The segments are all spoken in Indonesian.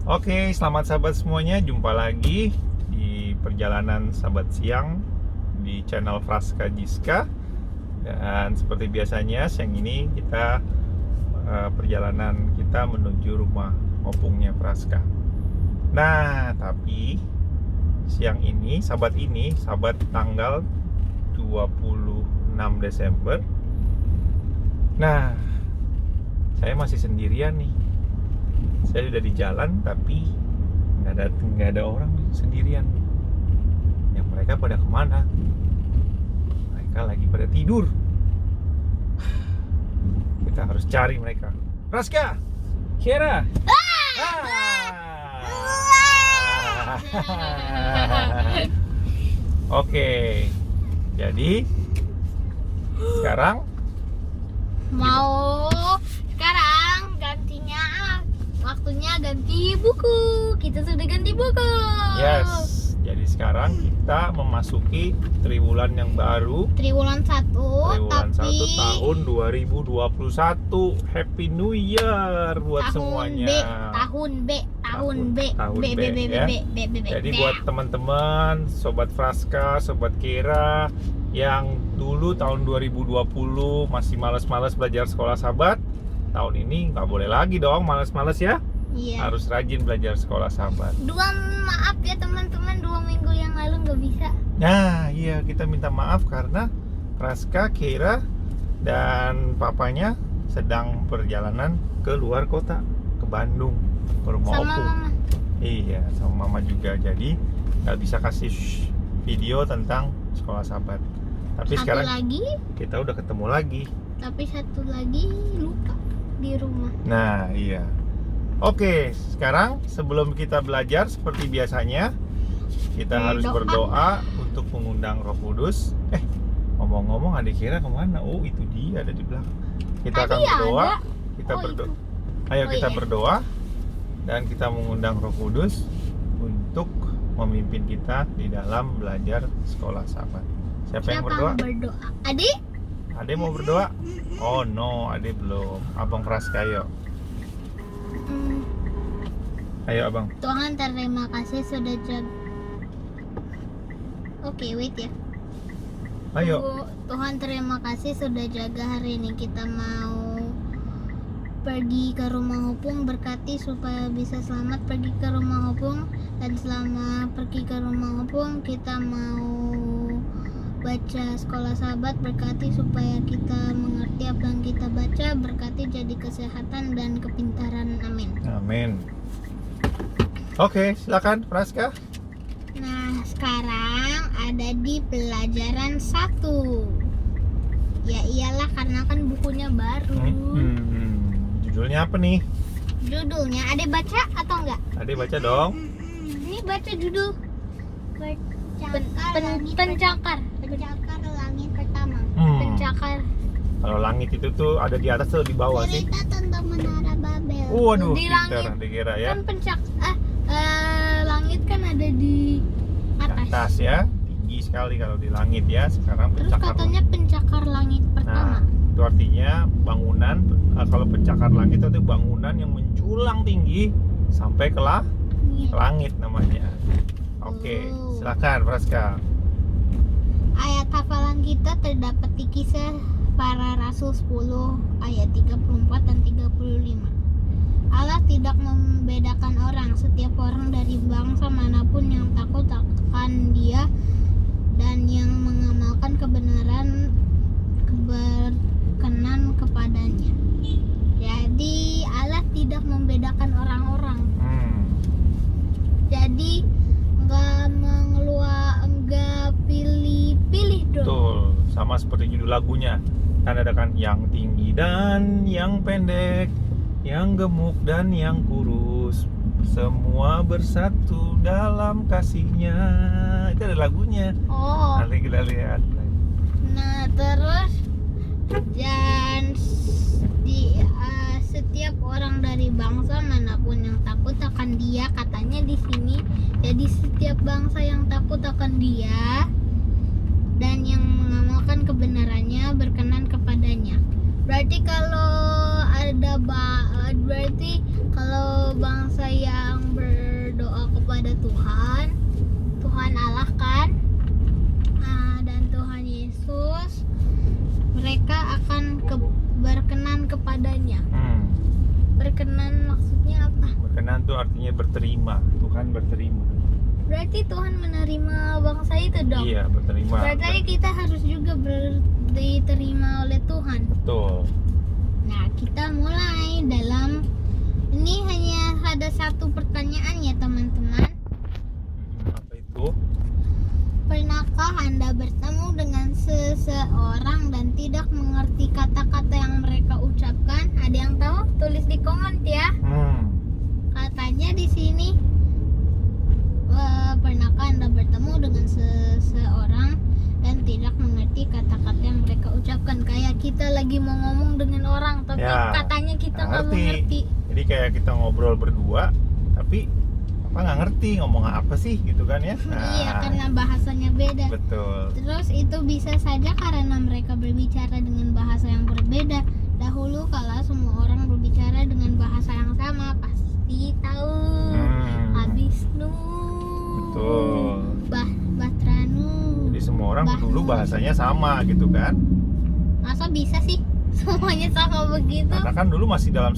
Oke, selamat sahabat semuanya. Jumpa lagi di perjalanan sahabat siang di channel Fraska Jiska. Dan seperti biasanya, siang ini kita perjalanan kita menuju rumah opungnya Fraska. Nah, tapi siang ini, sahabat tanggal 26 Desember. Nah, saya masih sendirian nih. Saya udah di jalan tapi nggak ada orang sendirian. Yang mereka pada kemana? Mereka lagi pada tidur. Kita harus cari mereka. Raska, Kiera. Oke, jadi sekarang waktunya ganti buku. Kita sudah ganti buku. yes. Jadi sekarang kita memasuki triwulan yang baru. Triwulan 1 Triwulan 1 tapi tahun 2021. Happy New Year buat semuanya. tahun B ya. Jadi buat teman-teman, sobat Fraska, sobat Kera yang dulu tahun 2020 masih malas-malas belajar sekolah sahabat, tahun ini nggak boleh lagi dong malas-malas ya. Iya. Harus rajin belajar sekolah sahabat. Maaf ya teman-teman, 2 minggu yang lalu nggak bisa. Nah, iya, kita minta maaf karena Fraska, Kera, dan papanya sedang perjalanan ke luar kota, ke Bandung, ke rumah Sama opung. mama. Iya, sama mama juga. Jadi nggak bisa kasih video tentang sekolah sahabat. Tapi Satu sekarang lagi, kita udah ketemu lagi. tapi satu lagi lupa di rumah. Nah, iya. Oke, sekarang sebelum kita belajar seperti biasanya, kita harus berdoa untuk mengundang Roh Kudus. Ngomong-ngomong, adik Kira kemana? Oh, itu dia ada di belakang. Kita akan Tadi berdoa. ada. Kita Oh, berdoa. itu. Ayo Oh, kita iya. berdoa dan kita mengundang Roh Kudus untuk memimpin kita di dalam belajar sekolah sahabat. Siapa yang berdoa? berdoa? Adik? Ade mau berdoa? Oh no, Ade belum. Abang Praska, ayo. Ayo abang. Tuhan, terima kasih sudah jaga. Oke, wait ya. Ayo. Tuhan, terima kasih sudah jaga hari ini. Kita mau pergi ke rumah opung, berkati supaya bisa selamat pergi ke rumah opung. Dan selama pergi ke rumah opung, kita mau baca sekolah sahabat, berkati supaya kita mengerti apa yang kita baca, berkati jadi kesehatan dan kepintaran. Amin. Amin. Oke, silakan Praska. Nah, sekarang ada di pelajaran 1. Ya iyalah, karena kan bukunya baru. Judulnya apa nih? Judulnya, Ade baca atau enggak? Ade baca dong. Ini baca judul Pencakar Langit Pertama. Pencakar. Kalau langit itu tuh ada di atas atau di bawah sih? Cerita tentang Menara Babel. Waduh, Di pintar langit. dikira ya. Kan langit kan ada di Di atas. atas ya, tinggi sekali kalau di langit ya. Sekarang Terus pencakar. katanya pencakar langit pertama. Nah, itu artinya bangunan. Kalau pencakar langit itu bangunan yang menjulang tinggi sampai ke langit namanya. Oke, silakan Praska. Ayat hafalan kita terdapat di Kisah Para Rasul 10 ayat 34 dan 35. Allah tidak membedakan orang. Setiap orang dari bangsa manapun yang takut akan Dia dan yang mengamalkan kebenaran berkenan kepadanya. Jadi Allah tidak membedakan orang-orang. Jadi nggak pilih-pilih dong. Betul, sama seperti judul lagunya. Kan ada kan yang tinggi dan yang pendek, yang gemuk dan yang kurus, semua bersatu dalam kasihnya. Itu ada lagunya. Oh. Nanti kita lihat. Nah, terus dan setiap orang dari bangsa manapun yang takut akan Dia, katanya di sini. Jadi setiap bangsa yang takut akan Dia dan yang mengamalkan kebenarannya berkenan kepadanya. Berarti kalau ada berarti kalau bangsa yang itu artinya berterima. Tuhan berterima. Berarti Tuhan menerima bangsa itu dong. Iya, berterima. Berarti kita harus juga diterima oleh Tuhan. Betul. Nah, kita mulai dalam ini hanya ada satu pertanyaan ya teman-teman. Apa itu? Pernahkah Anda bertemu dengan seseorang dan tidak mengerti kata-kata yang mereka ucapkan? Ada yang tahu? Tulis di komen ya. Katanya di sini pernahkah Anda bertemu dengan seseorang dan tidak mengerti kata-kata yang mereka ucapkan? Kayak kita lagi mau ngomong dengan orang tapi Ya, katanya kita nggak ngerti. mengerti. Jadi kayak kita ngobrol berdua, tapi nggak ngerti ngomong apa sih gitu kan ya? Iya, karena bahasanya beda. Betul. Terus itu bisa saja karena mereka berbicara dengan bahasa yang berbeda. Dahulu kala semua orang berbicara dengan bahasa yang sama, pasti tahu. Abisnu. Betul. Batranu. Jadi semua orang dulu bahasanya sama gitu kan? Masa bisa sih semuanya sama begitu? Karena kan dulu masih dalam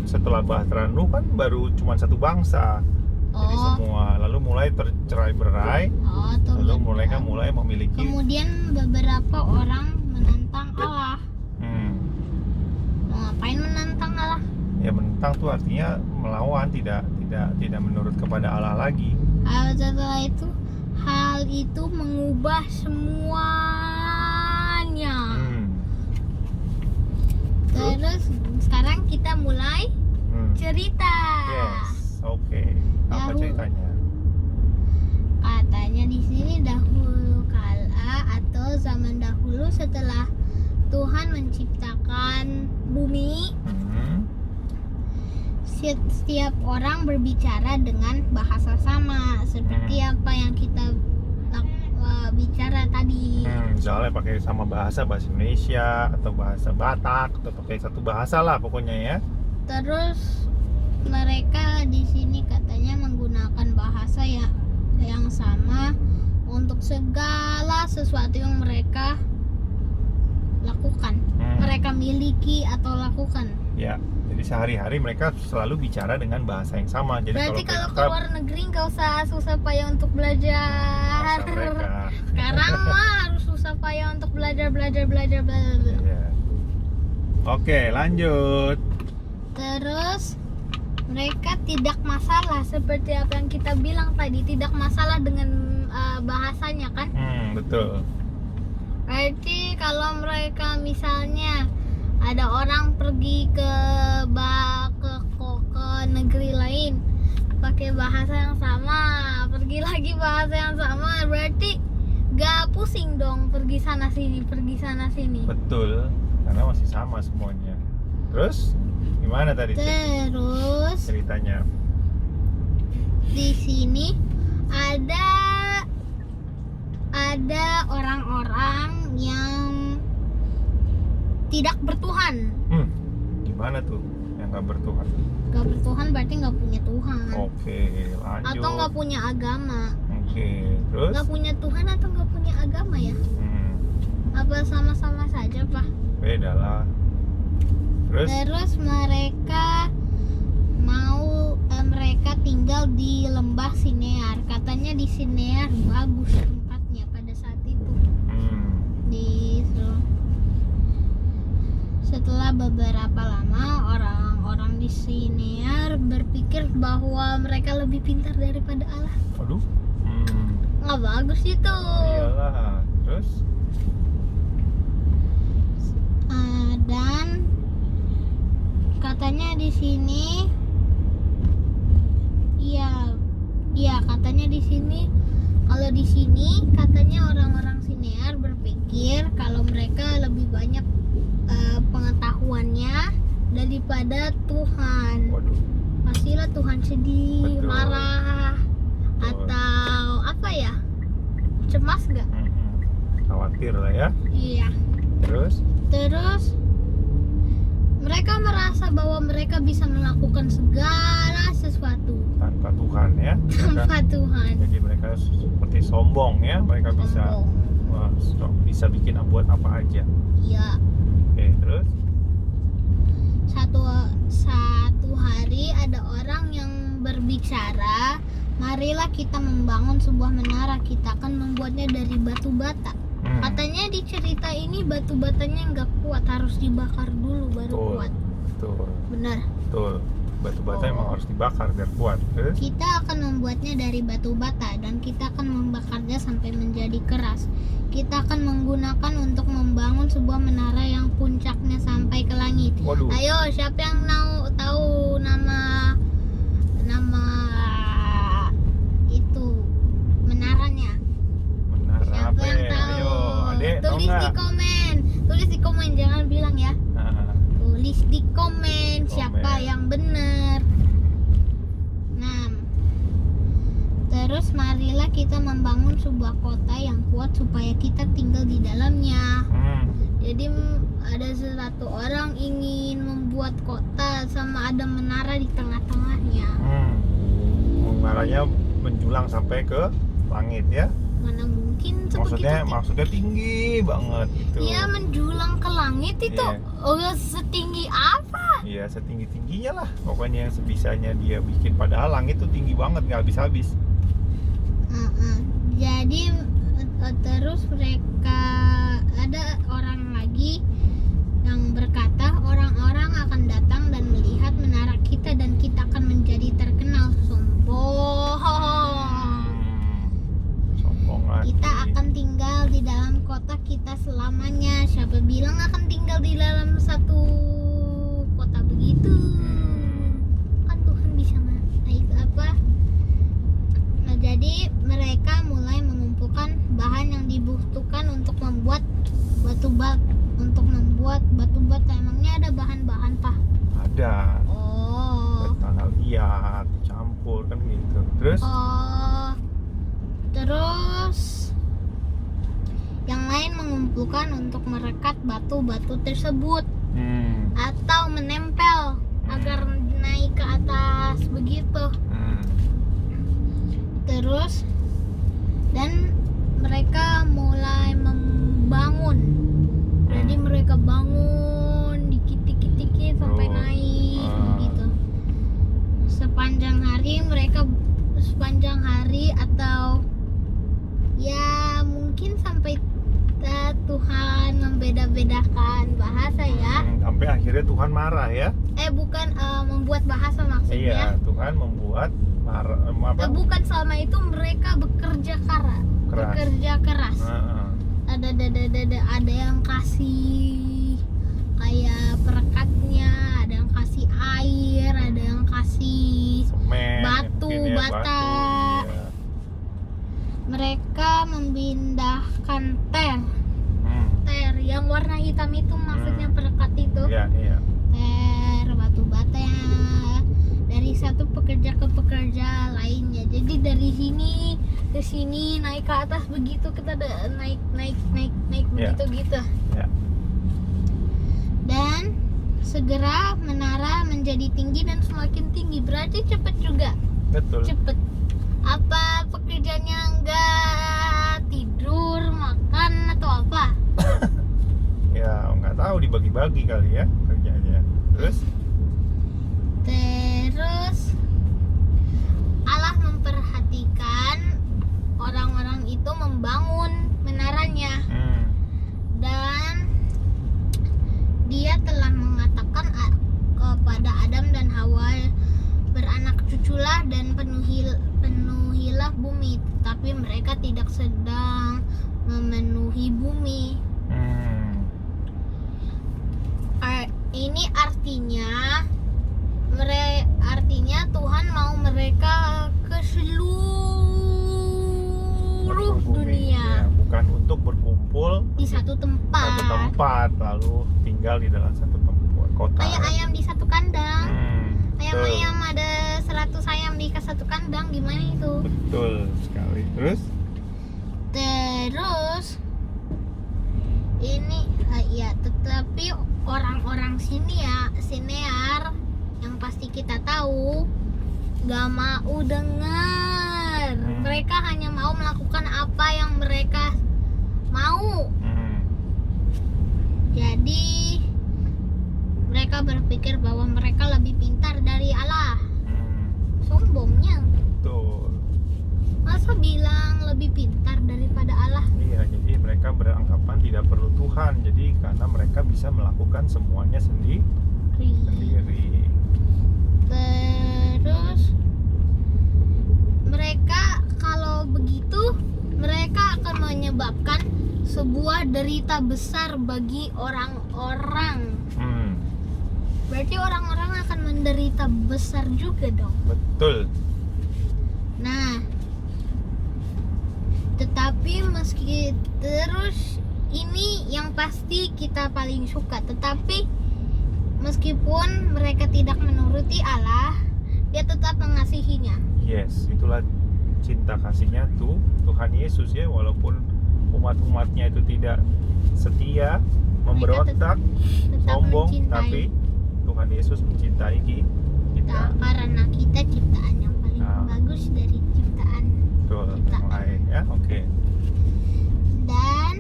setelah Bahtranu kan baru cuma satu bangsa. Jadi semua lalu mulai tercerai-berai. Lalu mulai memiliki. Kemudian beberapa orang menantang Allah. Mau ngapain menantang Allah? Ya menentang tuh artinya melawan, tidak menurut kepada Allah lagi. Setelah itu hal itu mengubah semuanya. Terus sekarang kita mulai cerita. Yes, oke. Apa ceritanya? Katanya di sini dahulu kala atau zaman dahulu setelah Tuhan menciptakan bumi, setiap orang berbicara dengan bahasa sama seperti apa yang kita bicara tadi. Misalnya pakai sama bahasa Indonesia atau bahasa Batak atau pakai satu bahasa lah pokoknya ya. Terus mereka di sini katanya menggunakan bahasa yang sama untuk segala sesuatu yang mereka lakukan, mereka miliki atau lakukan. Ya, jadi sehari-hari mereka selalu bicara dengan bahasa yang sama. Jadi berarti kalau kita, keluar negeri nggak usah susah payah untuk belajar. bahasa mereka. Sekarang mah harus susah payah untuk belajar. Ya. Oke, lanjut. Terus mereka tidak masalah seperti apa yang kita bilang tadi, tidak masalah dengan bahasanya kan? Betul. Berarti kalau mereka misalnya ada orang pergi ke negeri lain pakai bahasa yang sama, pergi lagi bahasa yang sama, berarti gak pusing dong pergi sana sini. Betul, karena masih sama semuanya. Terus gimana tadi Terus ceritanya? di sini ada orang-orang yang tidak bertuhan. Gimana tuh yang nggak bertuhan? Gak bertuhan berarti nggak punya Tuhan. Oke, lanjut. Atau nggak punya agama. Oke, terus? Nggak punya Tuhan atau nggak punya agama ya? Apa sama-sama saja Pak? Beda lah. Terus mereka tinggal di lembah Sinear. Katanya di Sinear bagus tempatnya pada saat itu. Setelah beberapa lama orang-orang di Sinear berpikir bahwa mereka lebih pintar daripada Allah. Waduh. Nggak bagus itu. Iyalah. Terus? Dan katanya di sini, katanya di sini, kalau di sini katanya orang-orang Sinear berpikir kalau mereka lebih banyak pengetahuannya daripada Tuhan. Waduh. Pastilah Tuhan sedih, Betul. marah, atau apa ya? Cemas nggak? Khawatir lah ya. Iya. Terus mereka merasa bahwa mereka bisa melakukan segala sesuatu tanpa Tuhan ya. tanpa Tuhan. Jadi mereka seperti sombong ya. Mereka bisa bikin buat apa aja. Iya. Oke, terus? Satu hari ada orang berbicara, marilah kita membangun sebuah menara. Kita akan membuatnya dari batu bata. Katanya di cerita ini batu batanya nggak kuat, harus dibakar dulu baru Betul. kuat. Betul. Benar. Betul. Batu bata emang harus dibakar biar kuat. Terus? Kita akan membuatnya dari batu bata dan kita akan membakarnya sampai menjadi keras. Kita akan menggunakan untuk membangun sebuah menara yang puncaknya sampai ke langit. Waduh. Ayo, siapa yang tahu nama itu menaranya? Menara Siapa apa yang ya? tahu? Ayo, Adek, tahu Tulis di nggak? komen. Tulis di komen, jangan bilang ya. Nah, Tulis di komen siapa Komen. yang benar. Nah, terus marilah kita membangun sebuah kota yang kuat supaya kita tinggal di dalamnya. Jadi ada satu orang ingin membuat kota sama ada menara di tengah-tengahnya. Menaranya menjulang sampai ke langit ya. Mana mungkin sebegitu Maksudnya tinggi banget itu. Iya, menjulang ke langit itu. Iya. Oh, setinggi apa? Iya, setinggi-tingginya lah. Pokoknya yang sebisanya dia bikin, padahal langit itu tinggi banget, nggak habis-habis. Jadi terus mereka ada orang lagi yang berkata, orang-orang akan datang dan melihat menara kita dan kita akan menjadi terkenal. Sombong. Sombong lagi. Kita akan tinggal di dalam kota kita selamanya. Siapa bilang akan tinggal di dalam satu kota begitu? Kan Tuhan bisa naik apa? Nah, jadi mereka mulai mengumpulkan bahan yang dibutuhkan untuk membuat batu bata. Emangnya ada bahan-bahan, Pak? Ada. Oh. Tanah liat, campur kan gitu. Terus? Oh. Terus yang lain mengumpulkan untuk merekat batu-batu tersebut atau menempel agar naik ke atas begitu. Terus dan mereka mulai membangun. Jadi mereka bangun dikit-dikit sampai naik gitu. Sepanjang hari atau ya mungkin sampai Tuhan membeda-bedakan bahasa ya. Sampai akhirnya Tuhan marah ya. Bukan membuat bahasa maksudnya. Iya, Tuhan membuat apa? Bukan, selama itu mereka bekerja keras. Ada yang kasih kayak perekatnya, ada yang kasih air, ada yang kasih semen, batu mungkin ya, bata. Iya. Mereka memindahkan ter yang warna hitam itu, maksudnya perekat itu. Iya. Ter batu bata ya, dari satu pekerja ke pekerja lainnya. Jadi dari sini ke sini naik ke atas begitu, kita naik begitu gitu. Ya. Dan segera menara menjadi tinggi dan semakin tinggi, berarti cepat juga. Betul. Cepet. Apa pekerjanya enggak tidur, makan atau apa? Ya nggak tahu, dibagi-bagi kali ya kerjanya. Terus Allah memperhatikan orang-orang itu membangun menaranya. Dan Dia telah mengatakan kepada Adam dan Hawa, beranak cuculah dan penuhilah bumi. Tapi mereka tidak sedang memenuhi bumi. Ini artinya Tuhan mau mereka ke seluruh dunia. Ya, bukan untuk berkumpul Di satu tempat. lalu tinggal di dalam satu tempat kota. Kayak ayam di satu kandang. Betul. Ayam ada 100 ayam di satu kandang, gimana itu? Betul sekali. Terus ini ya, tetapi orang-orang siniar yang pasti kita tahu gak mau dengar. Mereka hanya mau melakukan apa yang mereka mau. Jadi mereka berpikir bahwa mereka lebih pintar dari Allah. Sombongnya daripada Allah. Iya, jadi mereka beranggapan tidak perlu Tuhan. Jadi karena mereka bisa melakukan semuanya sendiri. Terus mereka kalau begitu mereka akan menyebabkan sebuah derita besar bagi orang-orang. Berarti orang-orang akan menderita besar juga dong. Betul. Nah, tetapi meski terus ini yang pasti kita paling suka. Tetapi meskipun mereka tidak menuruti Allah, dia tetap mengasihinya. Yes, itulah cinta kasihnya tuh Tuhan Yesus ya, walaupun umat-umatnya itu tidak setia, memberontak, Tetap sombong, mencintai tapi Tuhan Yesus mencintai kita. kita karena kita ciptaan yang paling bagus dari ciptaan Betul, kita. yang lain ya, oke. Dan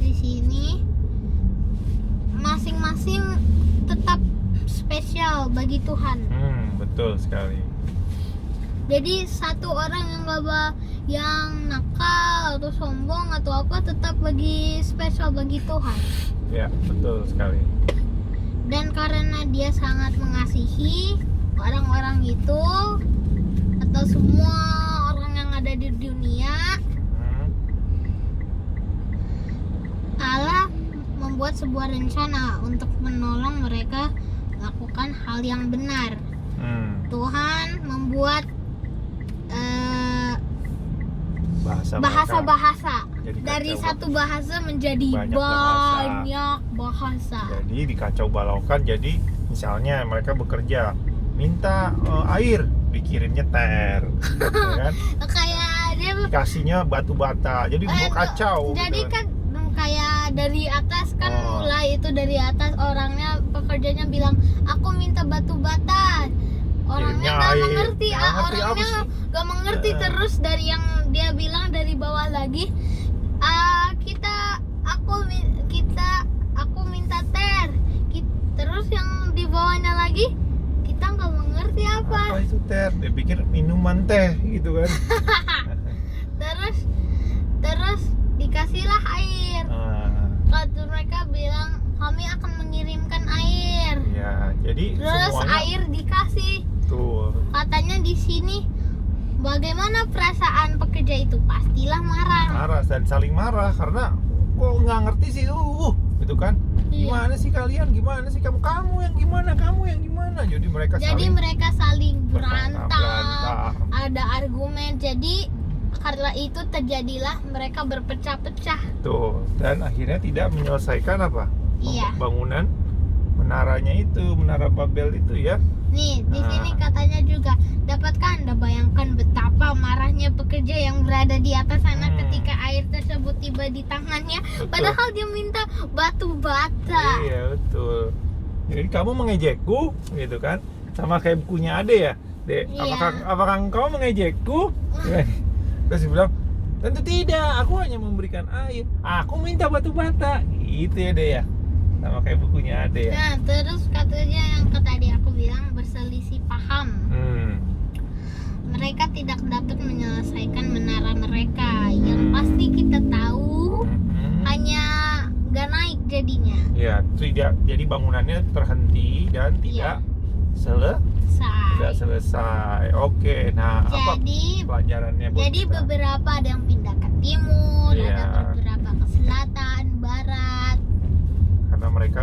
di sini masing-masing tetap spesial bagi Tuhan. Betul sekali. Jadi satu orang yang nakal atau sombong atau apa tetap spesial bagi Tuhan. Ya, betul sekali. Dan karena dia sangat mengasihi orang-orang itu atau semua orang yang ada di dunia, Allah membuat sebuah rencana untuk menolong mereka melakukan hal yang benar. Tuhan membuat bahasa-bahasa dari satu bahasa menjadi banyak bahasa. Jadi dikacau balaukan. Jadi misalnya mereka bekerja minta air, dikirimnya ter, ya kan? Kayak dia Kasihnya batu bata. Jadi mau kacau. Jadi gitu kan kayak dari atas kan mulai itu dari atas orangnya pekerjanya bilang aku minta batu bata. Orangnya nggak mengerti, orangnya nggak mengerti terus dari yang dia bilang dari bawah lagi, aku minta ter, terus yang di bawahnya lagi kita nggak mengerti apa itu ter, dia pikir minuman teh gitu kan. terus dikasihlah air. Kata mereka bilang kami akan mengirimkan air. Ya, jadi terus semuanya air dikasih. Tuh. Katanya di sini bagaimana perasaan pekerja itu? Pastilah marah. Marah dan saling marah karena kok nggak ngerti sih, gitu kan? Gimana sih kalian? Gimana sih kamu yang gimana? Kamu yang gimana? Jadi mereka saling berantem. Ada argumen. Jadi karena itu terjadilah mereka berpecah-pecah. Tuh, dan akhirnya tidak menyelesaikan apa? Bangunan menaranya itu, menara Babel itu ya. Nih, di sini katanya juga, dapatkah Anda bayangkan betapa marahnya pekerja yang berada di atas sana ketika air tersebut tiba di tangannya? Betul. Padahal dia minta batu bata. Iya, betul. Jadi kamu mengejekku, gitu kan? Sama kayak bukunya Ade ya, Dek. Iya. Apakah engkau mengejekku? Terus dia bilang, tentu tidak, aku hanya memberikan air. Aku minta batu bata. Gitu ya, Dek ya. Sama kayak bukunya Ade ya. Nah, terus katanya yang tadi aku bilang berselisih paham. Mereka tidak dapat menyelesaikan menara mereka. Yang pasti kita tahu hanya gak naik jadinya. Ya, tidak. Jadi bangunannya terhenti dan tidak selesai. Oke, nah jadi, apa pelajarannya buat jadi kita? Beberapa ada yang pindah ke timur, ada beberapa ke selatan, barat. Karena mereka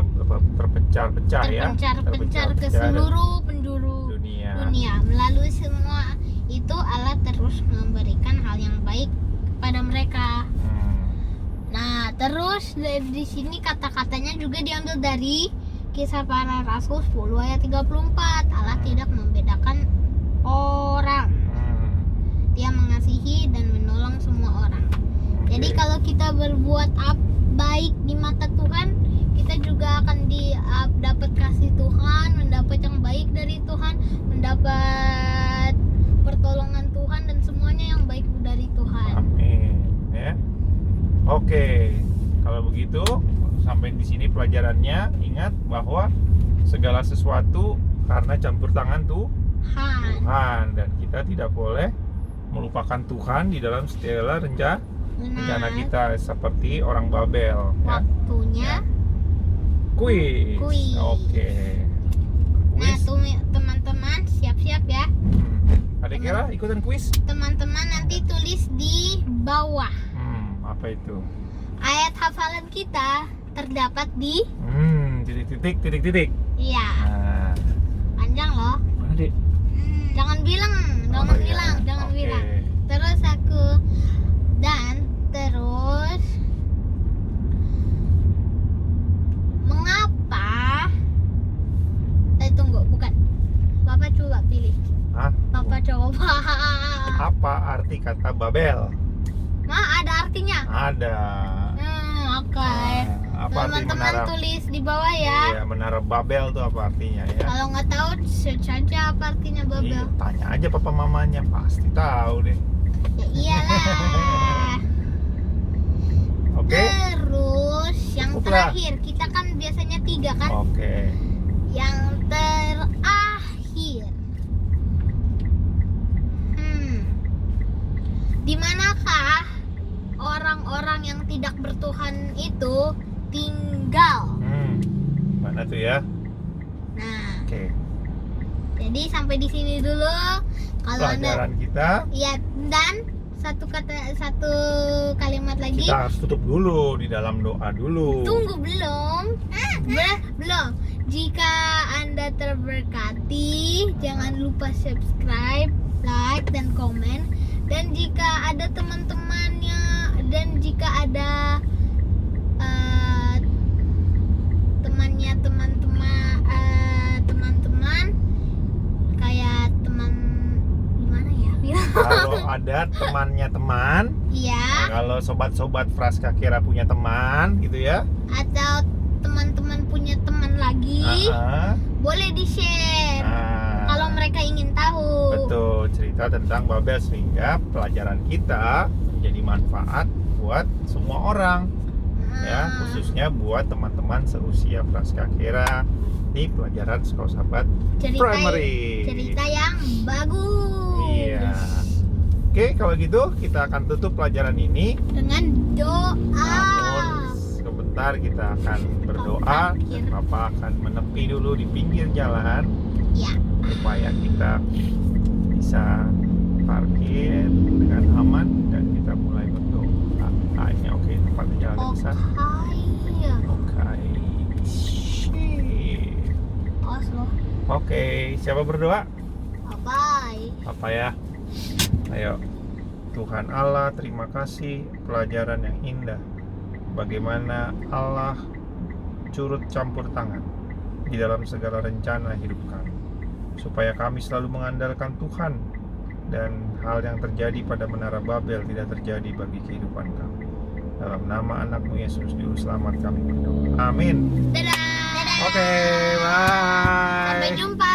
terpencar-pencar ya. Terpencar ke seluruh penjuru dunia. Melalui semua itu Allah terus memberikan hal yang baik kepada mereka. Nah, terus di sini kata-katanya juga diambil dari Kisah Para Rasul 10 ayat 34. Allah tidak membedakan orang. Dia mengasihi dan menolong semua orang. Jadi kalau kita berbuat baik di mata Tuhan, kita juga akan dapat kasih Tuhan, mendapat yang baik dari Tuhan, mendapat pertolongan Tuhan dan semuanya yang baik dari Tuhan. Amin. Ya. Oke. Kalau begitu, sampai di sini pelajarannya. Ingat bahwa segala sesuatu karena campur tangan Tuhan, dan kita tidak boleh melupakan Tuhan di dalam segala rencana rencana kita seperti orang Babel ya. Waktunya. Kuis. Kuis. Oke. Nah, Kuis. tuh teman-teman siap-siap ya. Ada kira ikutan kuis? Teman-teman nanti tulis di bawah. Apa itu? Ayat hafalan kita terdapat di Titik. iya. Nah, Panjang loh. mana Dek? Jangan bilang, jangan Oh, iya. bilang, jangan Oke. bilang. Terus mengapa? Tunggu, bukan. Bapak coba pilih. Hah? Bapak coba. Apa arti kata Babel? Ada artinya. Ada. Oke. Apa arti Teman-teman menara? tulis di bawah ya. Iya, menara Babel itu apa artinya ya? Kalau nggak tahu, search aja apa artinya Iya, Babel. tanya aja papa mamanya, pasti tahu deh. Ya iyalah. Oke. Terus yang Cukup lah. terakhir, kita kan biasanya 3 kan? Oke. Yang terakhir. Di manakah orang-orang yang tidak bertuhan itu tinggal? Mana tuh ya? Nah, Oke. jadi sampai di sini dulu. Kalau Anda Pelajaran kita. ya, dan satu kalimat lagi. Kita harus tutup dulu di dalam doa dulu. Tunggu, belum. Belum. Jika Anda terberkati, jangan lupa subscribe, like, dan komen. Dan jika ada teman-temannya, dan jika ada teman-teman kayak teman gimana ya? Kalau ada temannya teman, Iya. kalau sobat-sobat Fraska Kira punya teman gitu ya. Atau teman-teman punya teman lagi, Ah, boleh di-share kalau mereka ingin tahu. betul, cerita tentang Babel sehingga pelajaran kita menjadi manfaat buat semua orang ya, khususnya buat teman-teman seusia Fraska Kira di pelajaran Sekolah Sahabat Primary. cerita yang bagus. Iya. Oke, kalau gitu kita akan tutup pelajaran ini. Dengan doa. Namun sebentar kita akan berdoa dan Papa akan menepi dulu di pinggir jalan Ya. supaya kita bisa parkir dengan aman dan kita mulai berdoa. Hanya oke, tempatnya jalan bisa. Iya. Oke. Sip. Oslo. Oke, siapa berdoa? Bye. Apa ya? Ayo. Tuhan Allah, terima kasih pelajaran yang indah. Bagaimana Allah turut campur tangan di dalam segala rencana hidup kami, supaya kami selalu mengandalkan Tuhan dan hal yang terjadi pada Menara Babel tidak terjadi bagi kehidupan kami. Dalam nama anakmu Yesus Juru Selamat kami berdoa. Amin. Dadah. Oke, bye. Sampai jumpa.